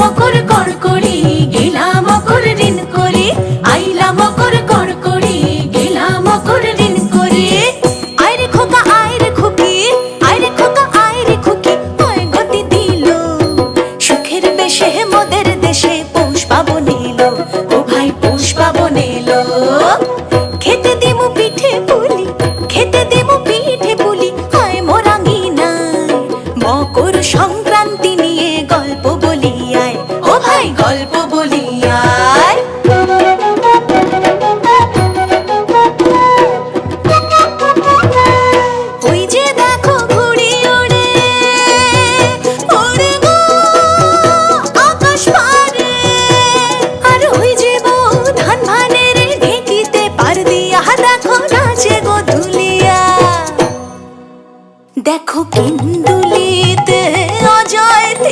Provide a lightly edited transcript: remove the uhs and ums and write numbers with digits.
মকর কড়কড়ি গেলাম মকর ঋণ করে, আইলা মকর কড়কড়ি গেলাম মকর ঋণ করে। আইরে খোকা আইরে খুকি, আইরে খোকা আইরে খুকি, হয় গতি দিল সুখের বেশে মোদের দেশে পৌষ পাবন এলো। ও ভাই পৌষ পাবন এলো, খেতে দিমু পিঠে পুলি, খেতে দিমু পিঠে পুলি, হয় মোরাঙ্গিনায় মকর সংক্রান্তি নিয়ে গল্প বলি আয়। ও ভাই গল্প বলি আয়। ওই যে দেখো ঘুড়ি ওড়ে, ওড়ে গো আকাশ পারে, আর ওই যে বউ ধান ভানের ঢেকিতে পার দিয়া দেখো নাচে গো ধুলিয়া। দেখো কেন্দ্র